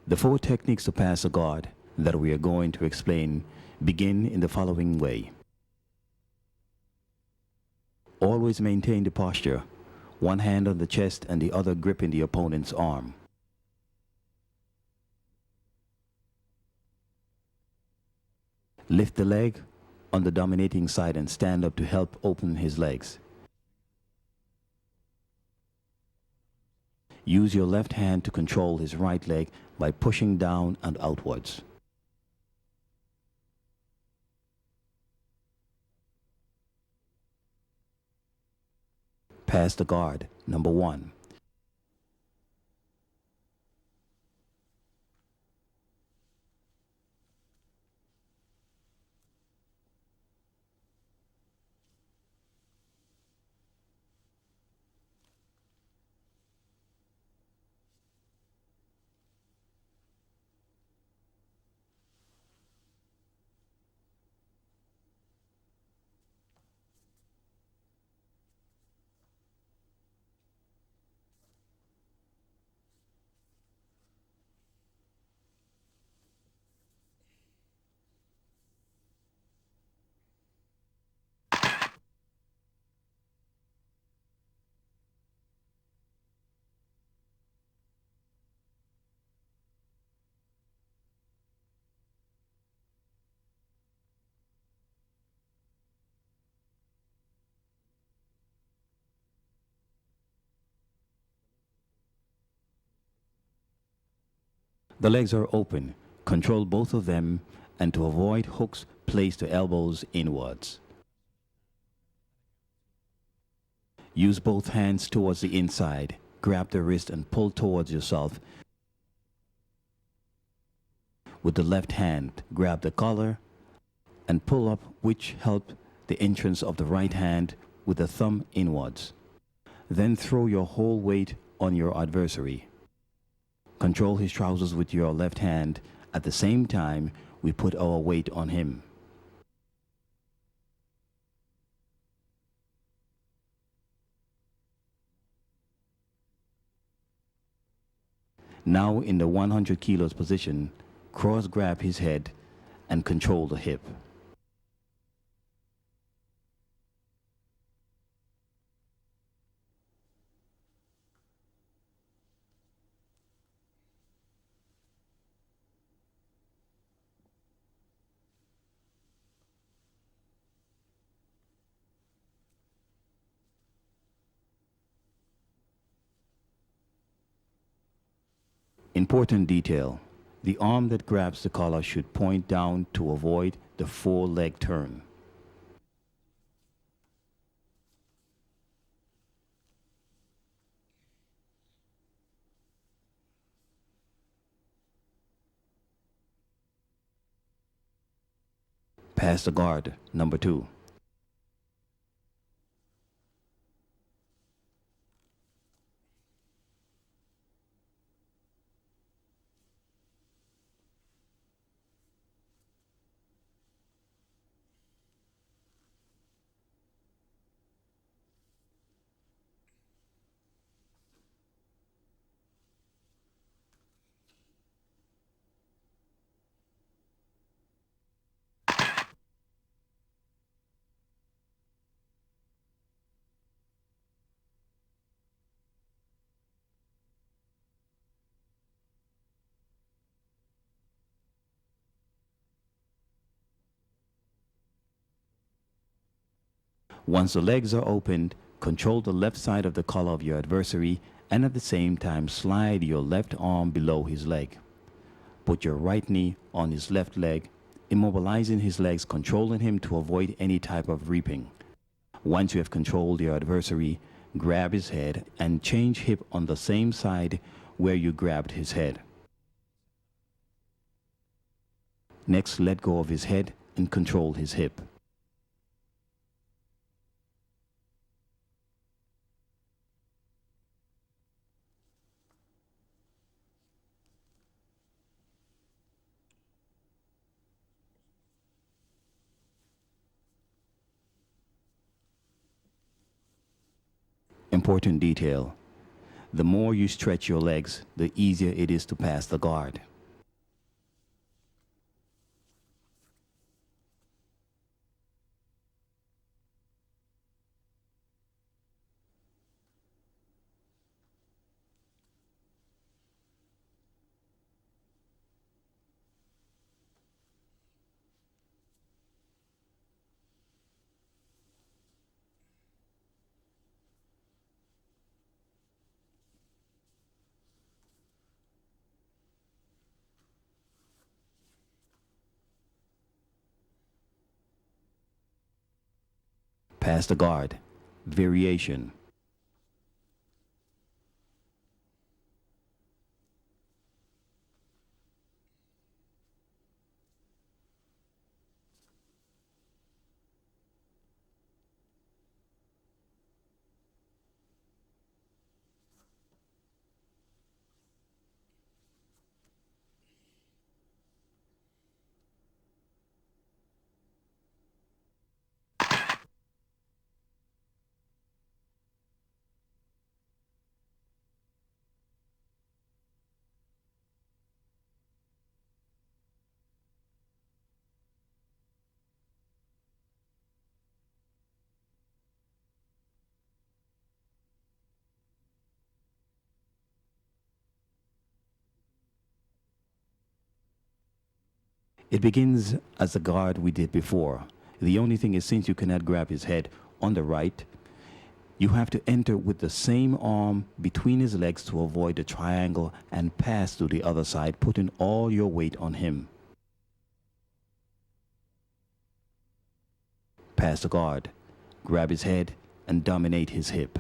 The 4 techniques to pass a guard that we are going to explain begin in the following way. Always maintain the posture, one hand on the chest and the other gripping the opponent's arm. Lift the leg on the dominating side and stand up to help open his legs. Use your left hand to control his right leg by pushing down and outwards. Pass the guard, number 1. The legs are open. Control both of them, and to avoid hooks, place the elbows inwards. Use both hands towards the inside. Grab the wrist and pull towards yourself. With the left hand, grab the collar and pull up, which helps the entrance of the right hand with the thumb inwards. Then throw your whole weight on your adversary. Control his trousers with your left hand. At the same time, we put our weight on him. Now in the 100 kilos position, cross grab his head and control the hip. Important detail. The arm that grabs the collar should point down to avoid the 4-leg turn. Pass the guard, number 2. Once the legs are opened, control the left side of the collar of your adversary and at the same time slide your left arm below his leg. Put your right knee on his left leg, immobilizing his legs, controlling him to avoid any type of reaping. Once you have controlled your adversary, grab his head and change hip on the same side where you grabbed his head. Next, let go of his head and control his hip. Important detail. The more you stretch your legs, the easier it is to pass the guard. Pass the guard. Variation. It begins as the guard we did before. The only thing is, since you cannot grab his head on the right, you have to enter with the same arm between his legs to avoid the triangle and pass to the other side, putting all your weight on him. Pass the guard, grab his head, and dominate his hip.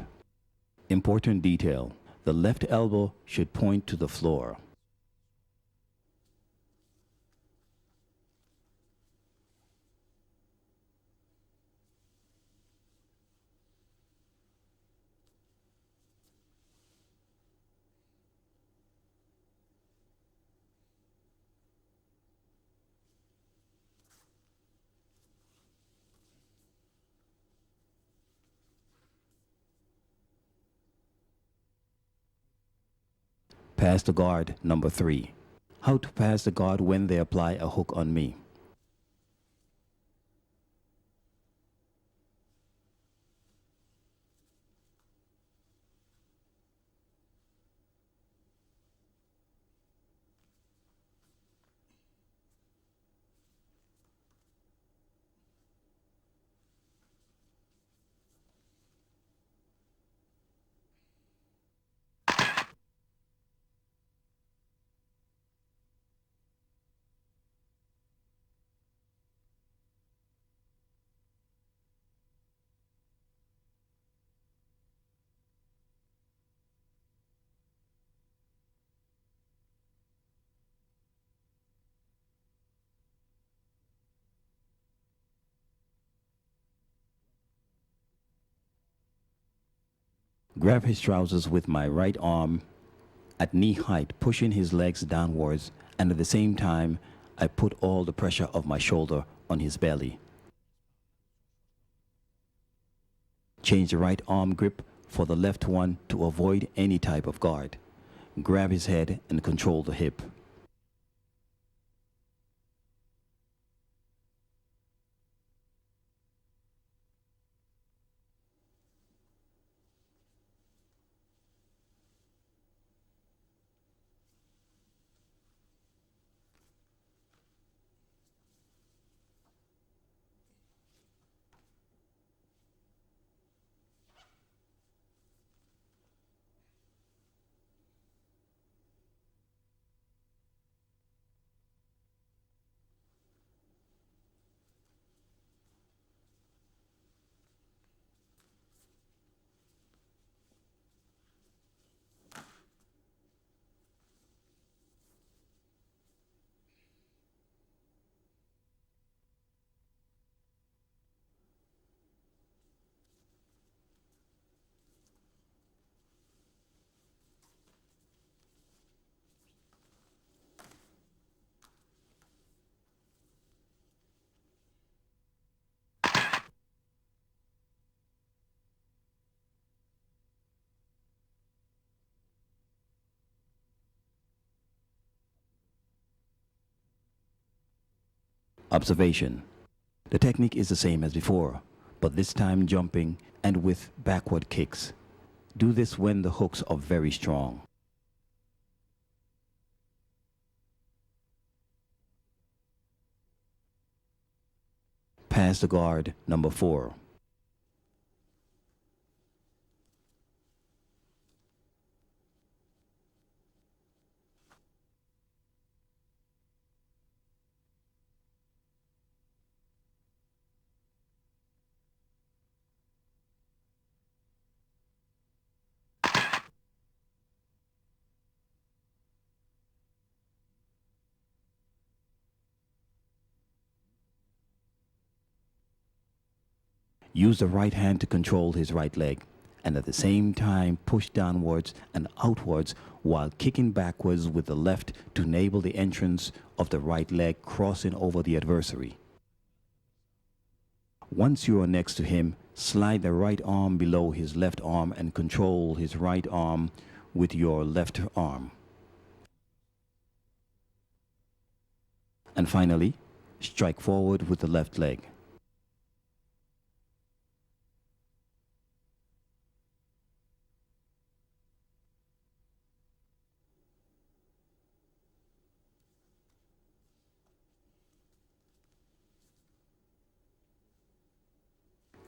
Important detail: the left elbow should point to the floor. Pass the guard, number 3. How to pass the guard when they apply a hook on me. Grab his trousers with my right arm at knee height, pushing his legs downwards, and at the same time, I put all the pressure of my shoulder on his belly. Change the right arm grip for the left one to avoid any type of guard. Grab his head and control the hip. Observation: the technique is the same as before, but this time jumping and with backward kicks. Do this when the hooks are very strong. Pass the guard, number 4. Use the right hand to control his right leg, and at the same time push downwards and outwards while kicking backwards with the left to enable the entrance of the right leg crossing over the adversary. Once you are next to him, slide the right arm below his left arm and control his right arm with your left arm. And finally, strike forward with the left leg.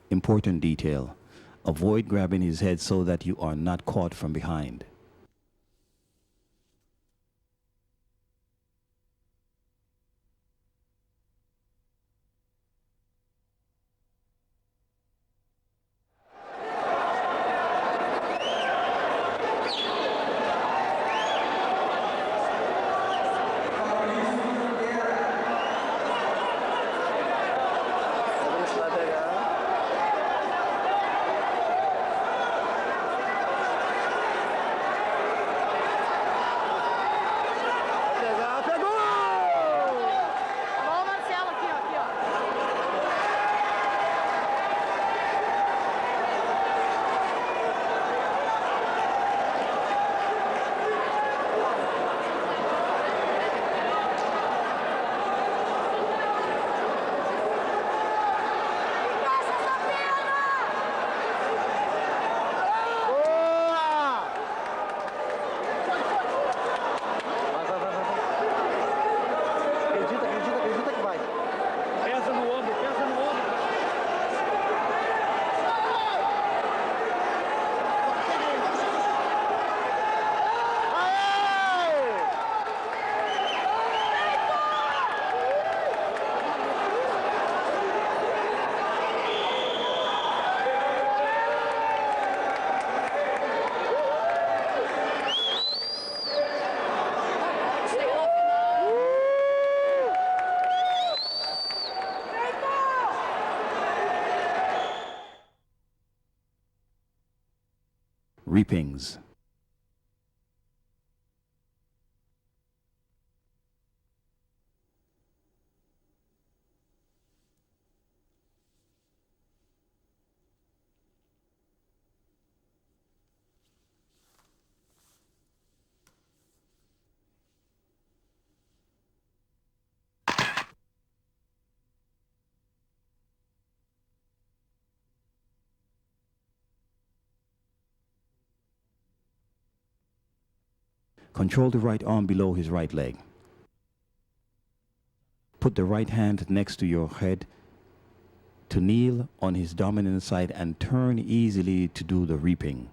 Important detail. Avoid grabbing his head so that you are not caught from behind. Reapings. Control the right arm below his right leg. Put the right hand next to your head to kneel on his dominant side and turn easily to do the reaping.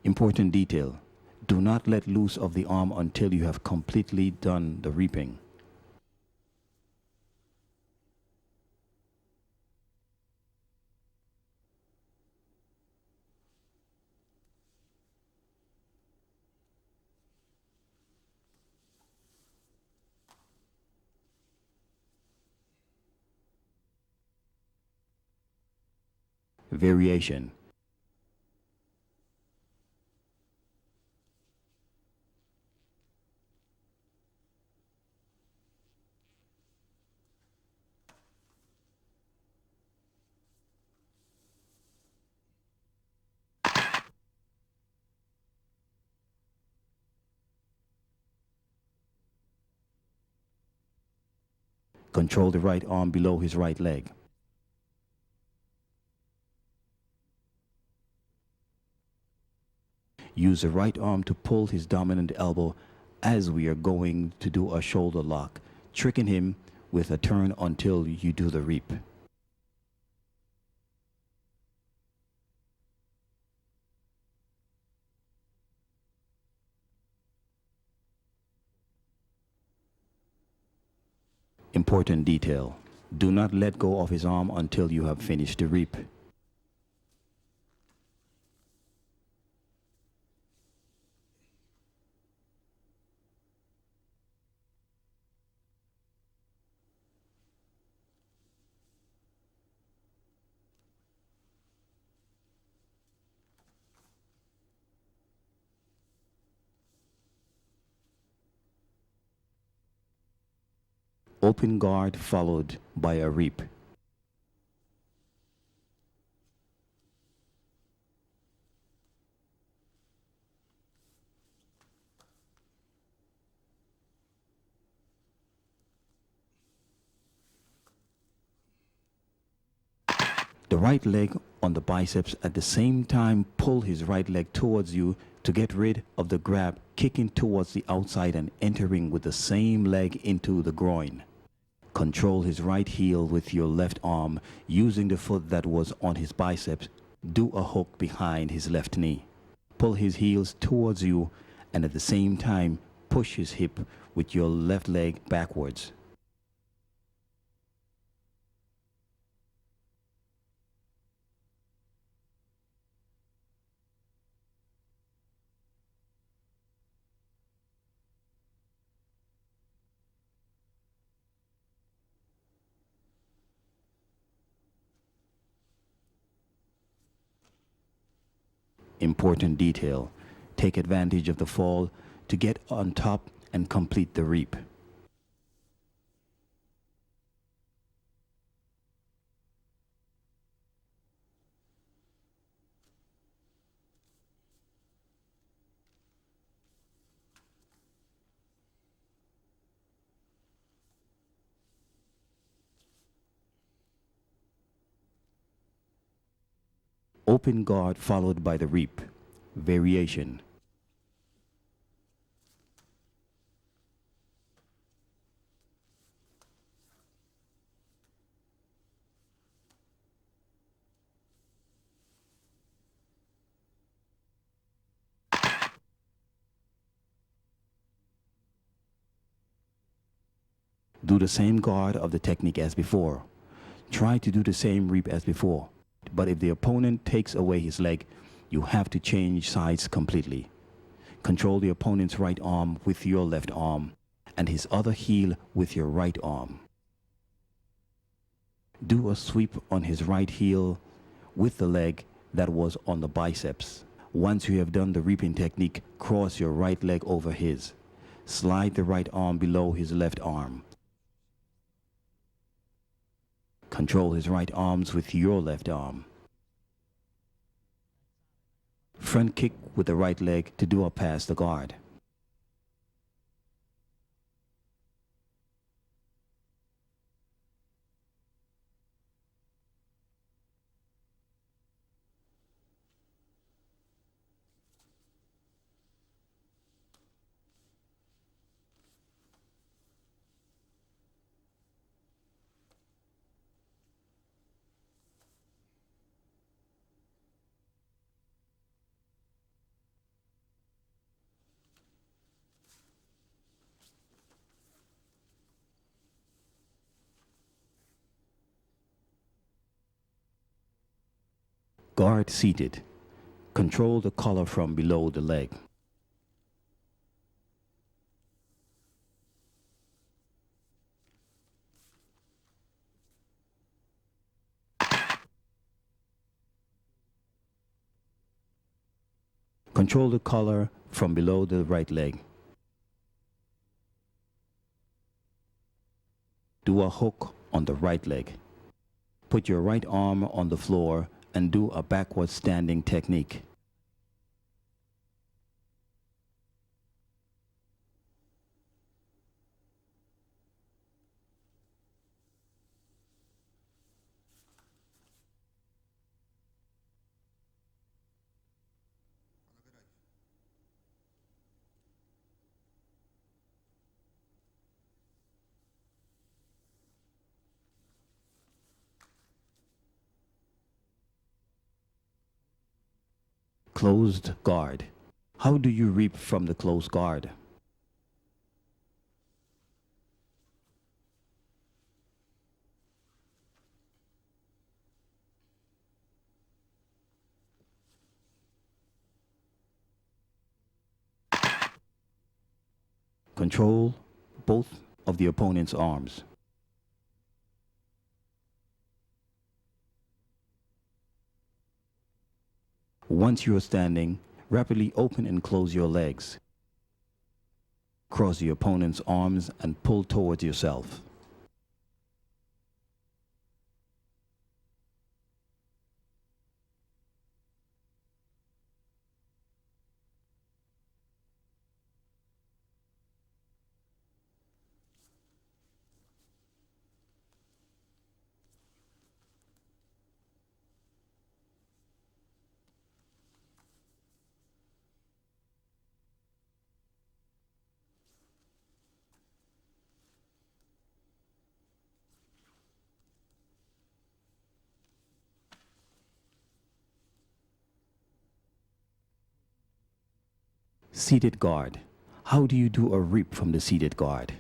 Important detail. Do not let loose of the arm until you have completely done the reaping. Variation. Control the right arm below his right leg. Use the right arm to pull his dominant elbow as we are going to do a shoulder lock, tricking him with a turn until you do the reap. Important detail. Do not let go of his arm until you have finished the reap. Open guard followed by a reap. The right leg on the biceps at the same time pull his right leg towards you to get rid of the grab, kicking towards the outside and entering with the same leg into the groin. Control his right heel with your left arm using the foot that was on his biceps. Do a hook behind his left knee. Pull his heels towards you and at the same time push his hip with your left leg backwards. Important detail. Take advantage of the fall to get on top and complete the reap. Open guard followed by the reap. Variation. Do the same guard of the technique as before. Try to do the same reap as before. But if the opponent takes away his leg, you have to change sides completely. Control the opponent's right arm with your left arm and his other heel with your right arm. Do a sweep on his right heel with the leg that was on the biceps. Once you have done the reaping technique, cross your right leg over his. Slide the right arm below his left arm. Control his right arms with your left arm. Front kick with the right leg to do a pass the guard. Guard seated. Control the collar from below the leg. Control the collar from below the right leg. Do a hook on the right leg. Put your right arm on the floor and do a backward standing technique. Closed guard. How do you reap from the closed guard? Control both of the opponent's arms. Once you are standing, rapidly open and close your legs. Cross the opponent's arms and pull towards yourself. Seated guard. How do you do a reap from the seated guard?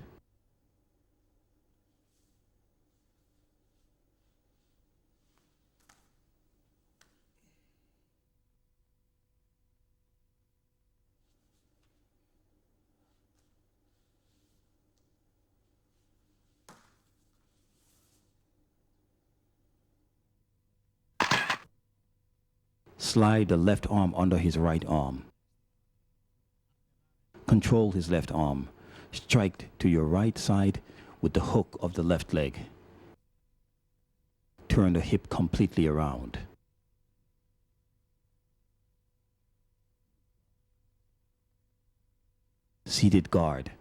Slide the left arm under his right arm. Control his left arm. Strike to your right side with the hook of the left leg. Turn the hip completely around. Seated guard.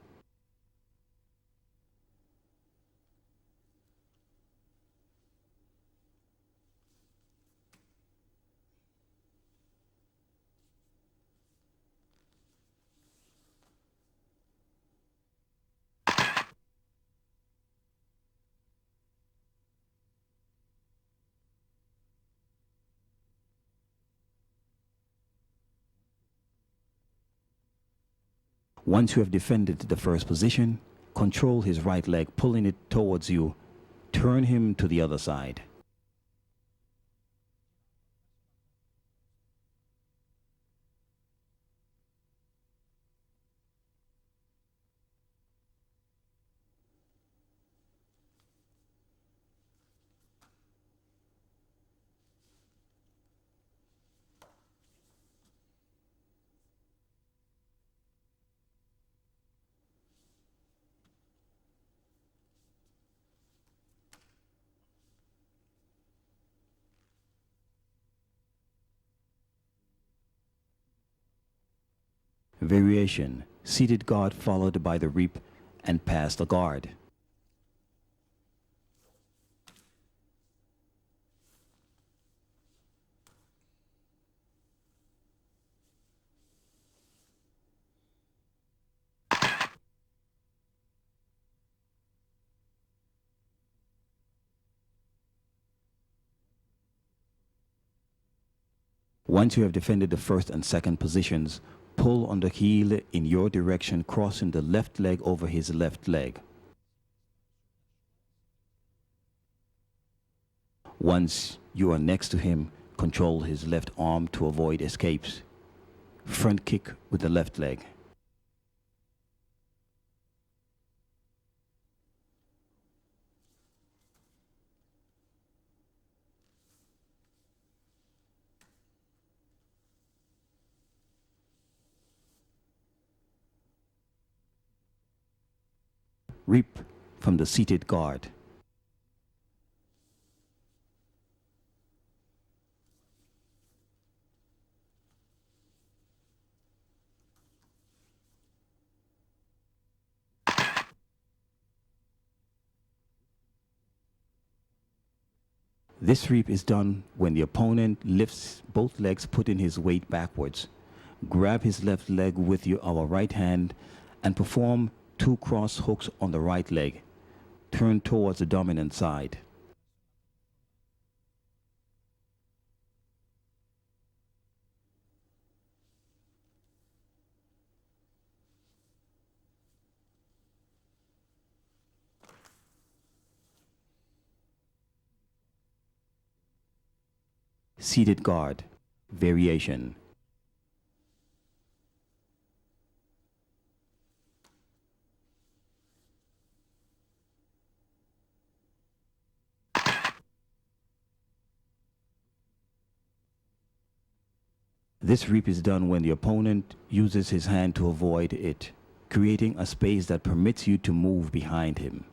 Once you have defended the first position, control his right leg, pulling it towards you. Turn him to the other side. Variation. Seated guard followed by the reap and pass the guard. Once you have defended the first and second positions, pull on the heel in your direction, crossing the left leg over his left leg. Once you are next to him, control his left arm to avoid escapes. Front kick with the left leg. Reap from the seated guard. This reap is done when the opponent lifts both legs, putting his weight backwards. Grab his left leg with our right hand and perform 2 cross hooks on the right leg. Turn towards the dominant side. Seated guard. Variation. This reap is done when the opponent uses his hand to avoid it, creating a space that permits you to move behind him.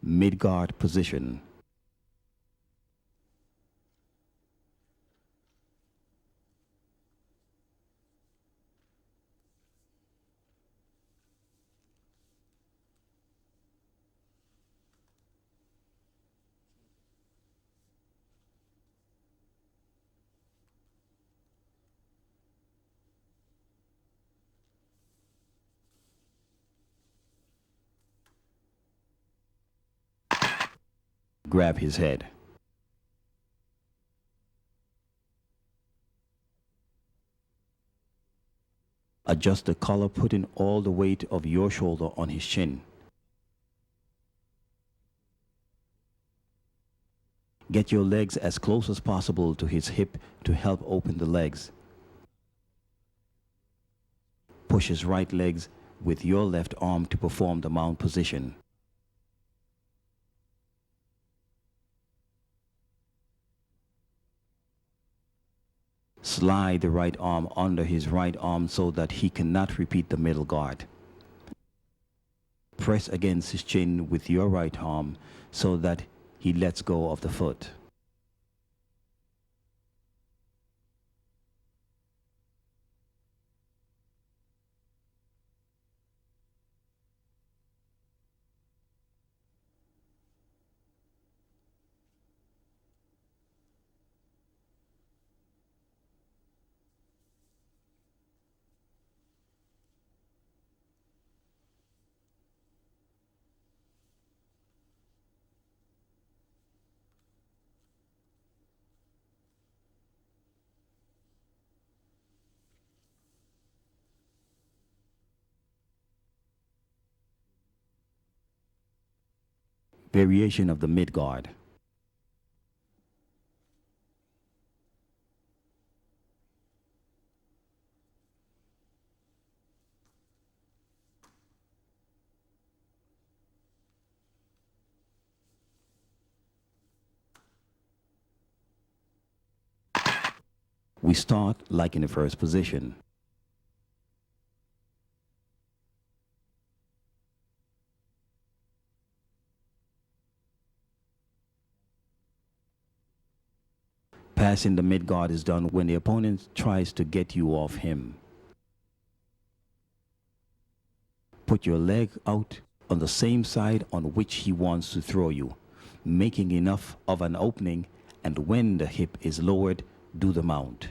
Mid-guard position. Grab his head. Adjust the collar, putting all the weight of your shoulder on his chin. Get your legs as close as possible to his hip to help open the legs. Push his right legs with your left arm to perform the mount position. Slide the right arm under his right arm so that he cannot repeat the middle guard. Press against his chin with your right arm so that he lets go of the foot. Variation of the mid guard. We start like in the first position. Passing the mid guard is done when the opponent tries to get you off him. Put your leg out on the same side on which he wants to throw you, making enough of an opening, and when the hip is lowered, do the mount.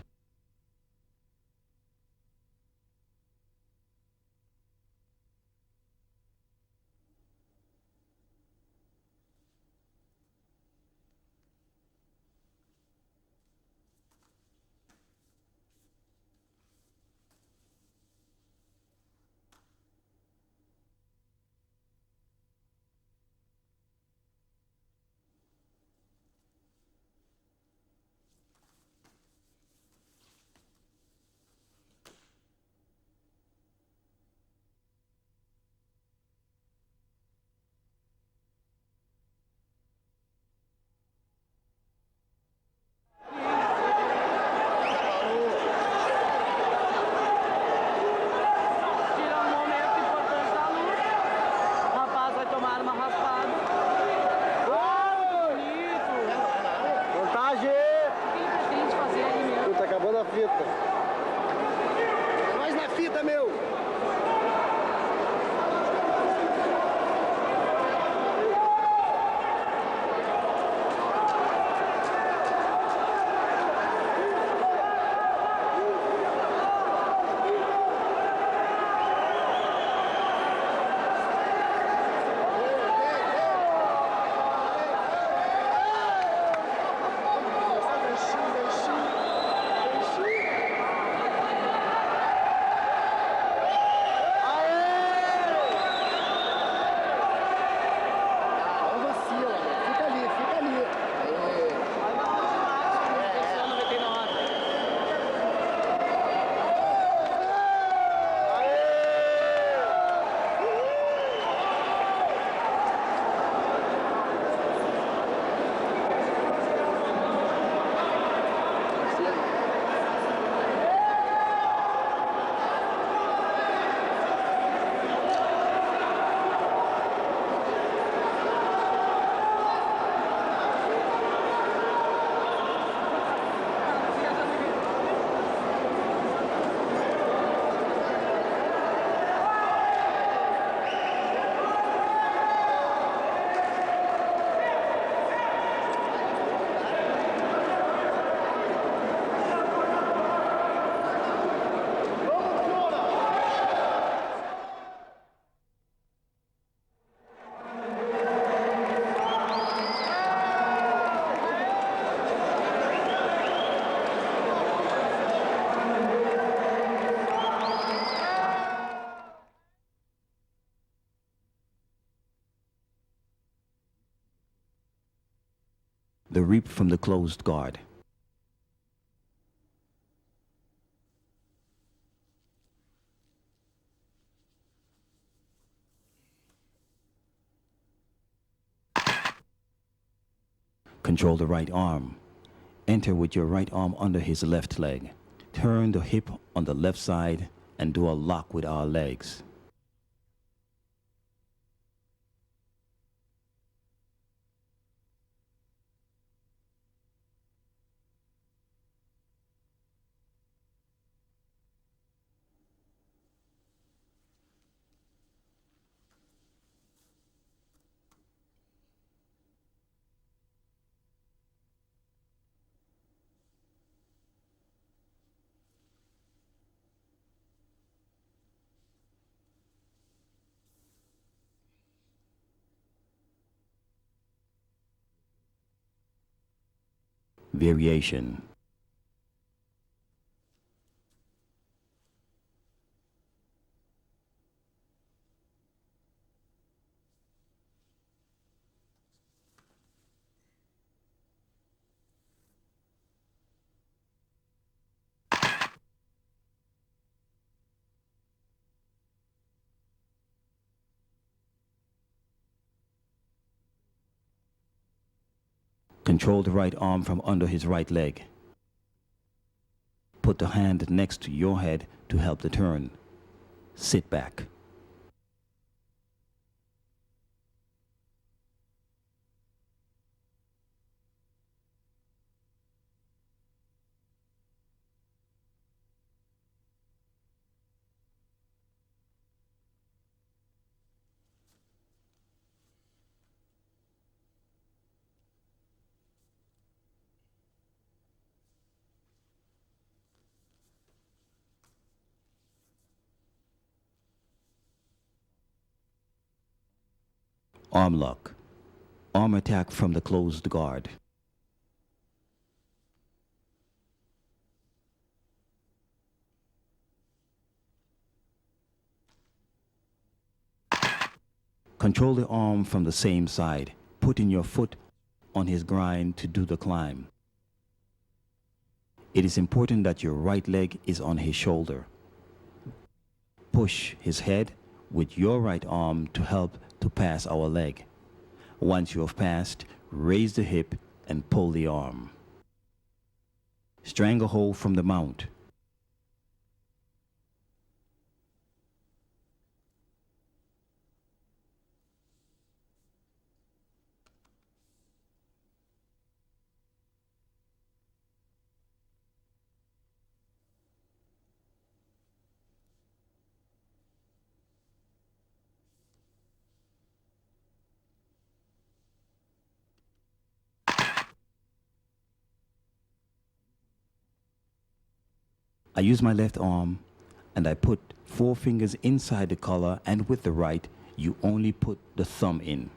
The reap from the closed guard. Control the right arm. Enter with your right arm under his left leg. Turn the hip on the left side and do a lock with our legs. Variation. Control the right arm from under his right leg. Put the hand next to your head to help the turn. Sit back. Armlock. Arm attack from the closed guard. Control the arm from the same side, putting your foot on his grind to do the climb. It is important that your right leg is on his shoulder. Push his head with your right arm to help to pass our leg. Once you have passed, raise the hip and pull the arm. Stranglehold from the mount. I use my left arm and I put 4 fingers inside the collar, and with the right, you only put the thumb in.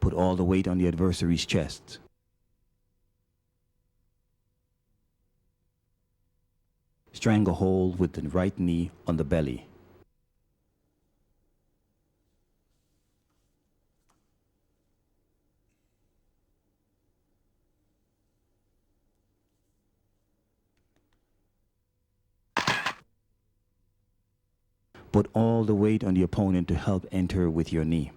Put all the weight on the adversary's chest. Stranglehold with the right knee on the belly. Put all the weight on the opponent to help enter with your knee.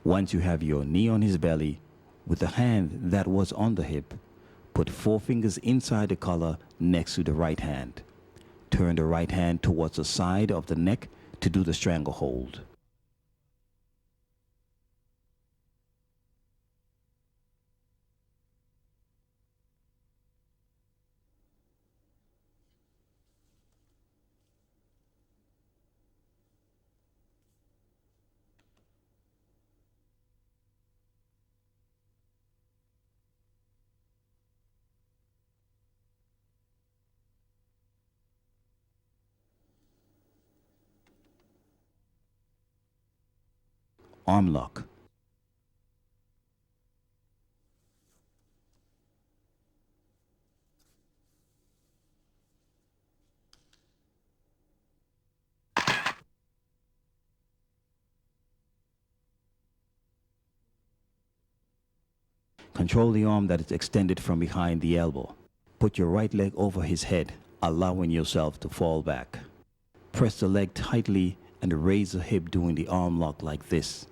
Once you have your knee on his belly, with the hand that was on the hip, put 4 fingers inside the collar next to the right hand. Turn the right hand towards the side of the neck to do the stranglehold. Arm lock. Control the arm that is extended from behind the elbow. Put your right leg over his head, allowing yourself to fall back. Press the leg tightly and raise the hip doing the arm lock like this.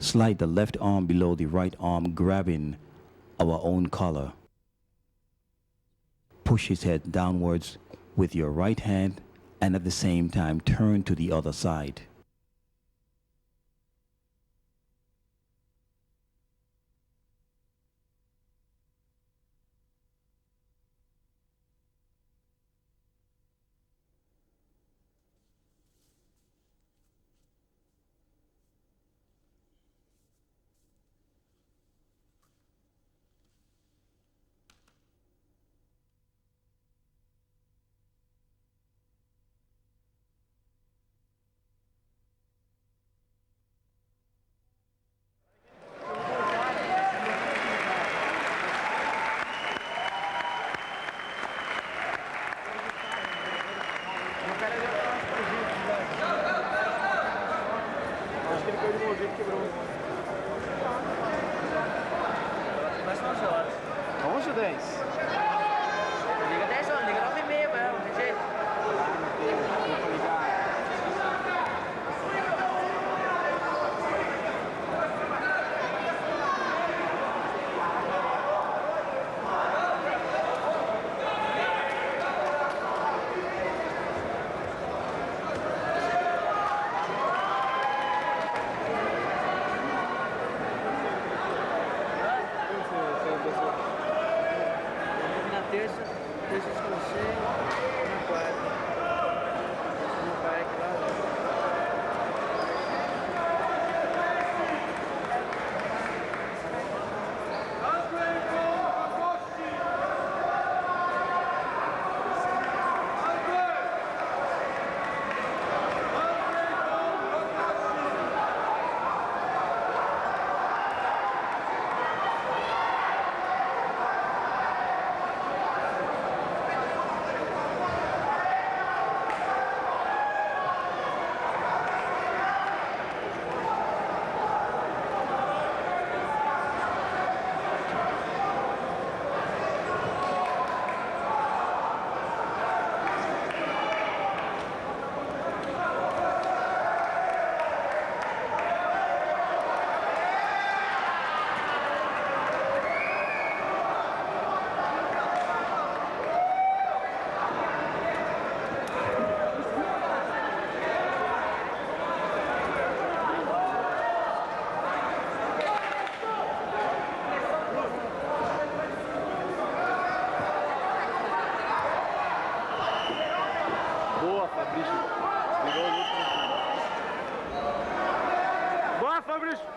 Slide the left arm below the right arm, grabbing our own collar. Push his head downwards with your right hand and at the same time turn to the other side. Fabrizio. Virou o outro. Boa, Fabrizio!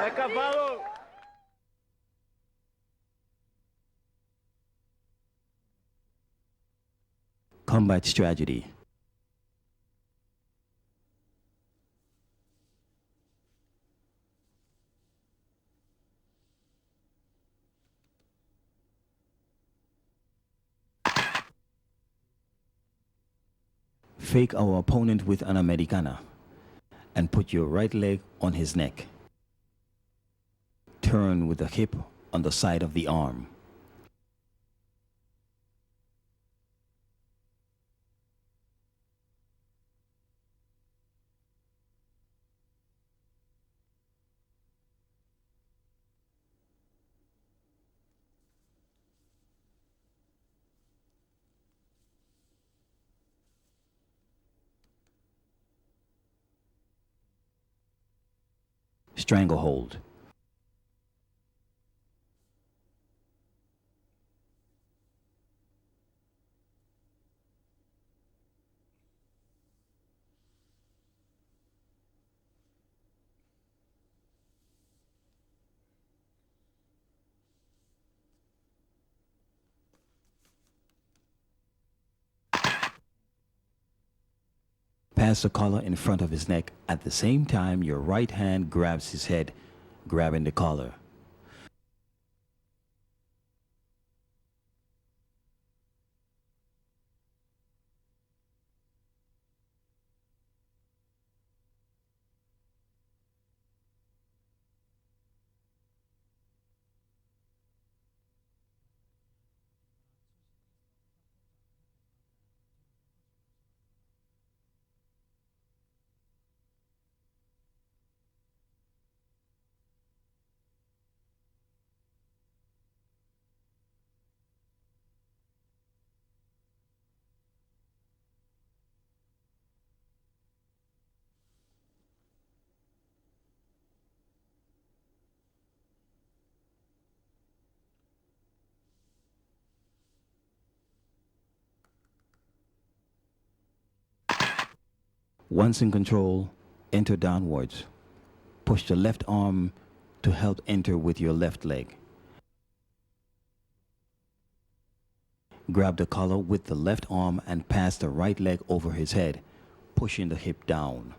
É cavalo! Combat strategy. Fake our opponent with an Americana and put your right leg on his neck. Turn with the hip on the side of the arm. Stranglehold. Pass the collar in front of his neck. At the same time, your right hand grabs his head, grabbing the collar. Once in control, enter downwards. Push the left arm to help enter with your left leg. Grab the collar with the left arm and pass the right leg over his head, pushing the hip down.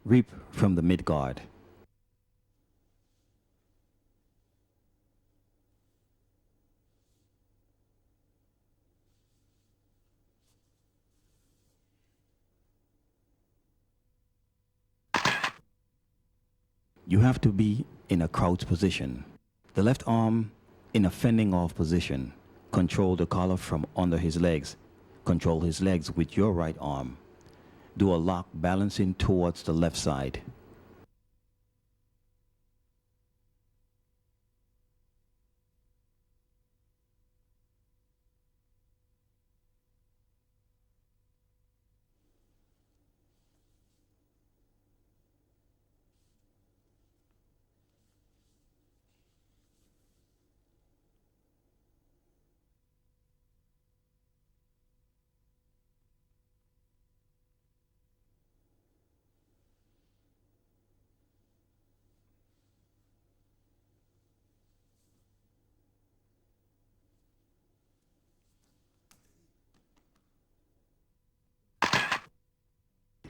Reap from the mid guard. You have to be in a crouch position. The left arm in a fending off position. Control the collar from under his legs. Control his legs with your right arm. Do a lock balancing towards the left side.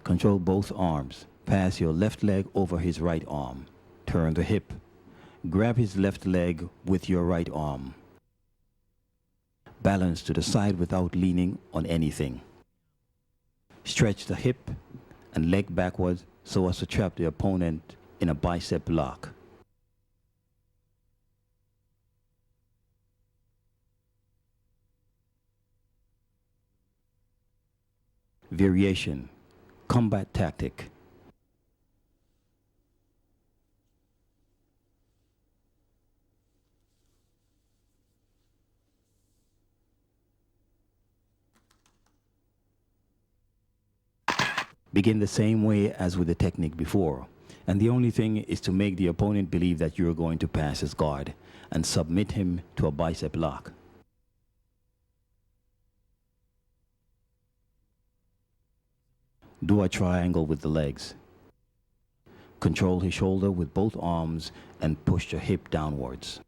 Control both arms. Pass your left leg over his right arm. Turn the hip. Grab his left leg with your right arm. Balance to the side without leaning on anything. Stretch the hip and leg backwards so as to trap the opponent in a bicep lock. Variation. Combat tactic. Begin the same way as with the technique before, and the only thing is to make the opponent believe that you're going to pass his guard and submit him to a bicep lock. Do a triangle with the legs. Control his shoulder with both arms and push your hip downwards.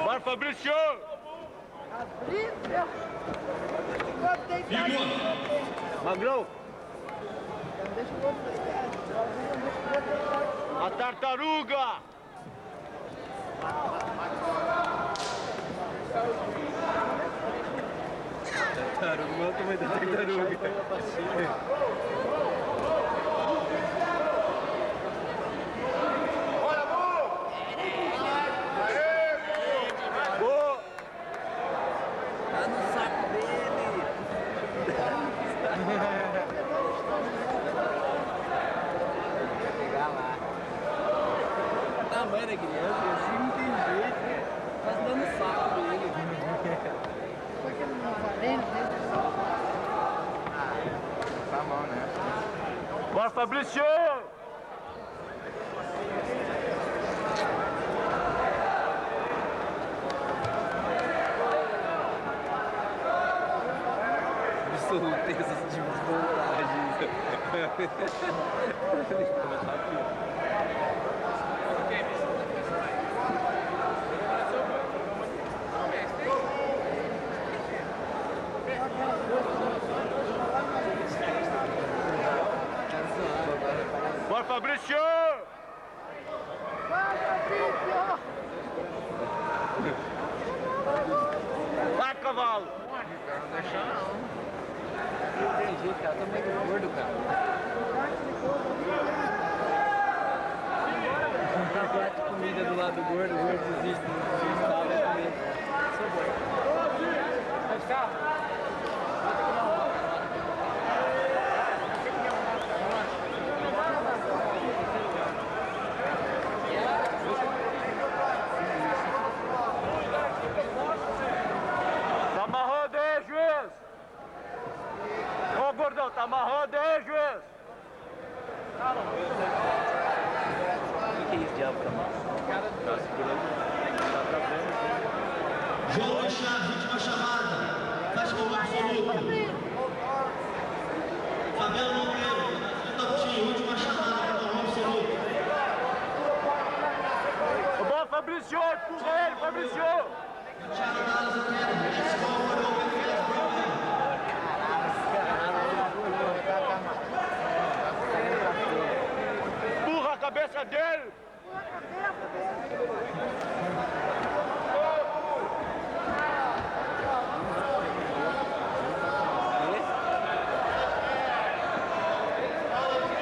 Bora, Fabrizio! Fabrizio! Magrão! Deixa o outro A tartaruga! Tartaruga, eu também da tartaruga. Tá no saco dele! Pegar lá. O tamanho da criança, assim não tem jeito. Tá dando saco dele. Foi que ele não valendo, né? Tá bom, né? Bora, Fabrizio! Absolutezas de voltagens. Bora, Fabrizio! Vai, Fabrizio! Vai, cavalo! Não deixa não. Não tem jeito, cara. Tô meio gordo, cara. Tá prato de comida do lado do gordo, o gordo desiste, não sabe comer. Sou bom. Vai ficar? Tá amarrado aí, juiz! Ô, gordão, tá amarrado aí, juiz! O que é isso, diabo, cara? Tá segurando. Tá travando. João Richard, última chamada. Faz gol absoluto. Fabiano Monteiro, Totinho, última chamada. Gol absoluto. Bora, Fabrizio! Empurra ele, Fabrizio! Thiago Dallas, let's go for the open field problem. Empurra a cabeça dele!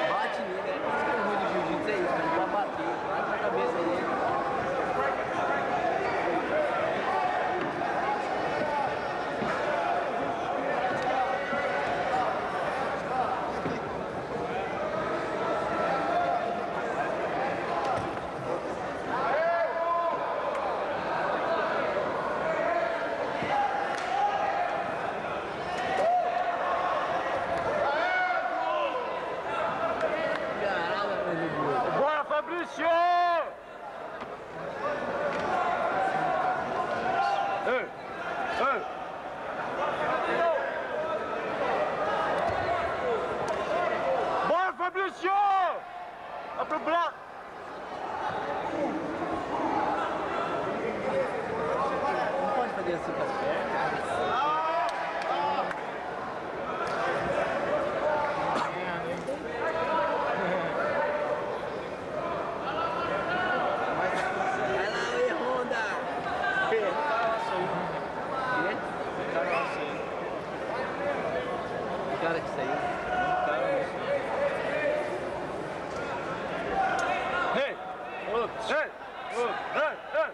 Bate nele, é isso que é ruim do jiu-jitsu, é isso, ele vai bater, bate na cabeça dele. assim com as pernas. Vai lá, oi, Honda! O cara que saiu. Hey! Hey! Hey! Hey!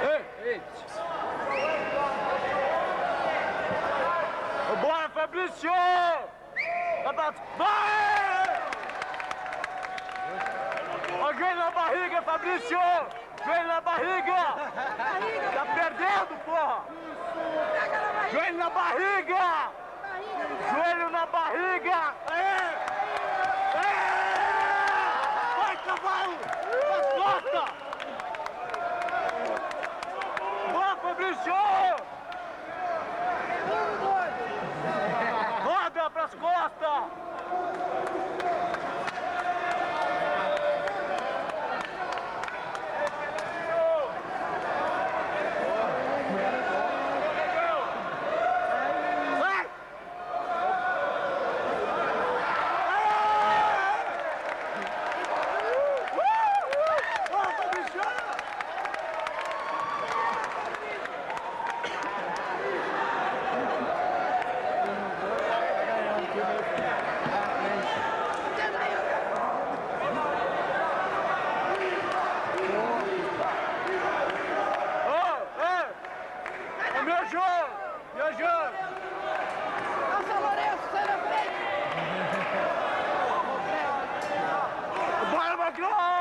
Ei! Ei! Bora, Fabrizio! Vai! Ó, joelho na barriga, Fabrizio! Joelho na barriga! Tá perdendo, porra! Joelho na barriga! Joelho na barriga! Aê! Vai, cavalo! Nas costas! Boa, Fabrizio! Roda pras costas! Vai! Boa, Fabrizio! Viajando! Nossa, Lourenço, sai da frente! Bora, Macron!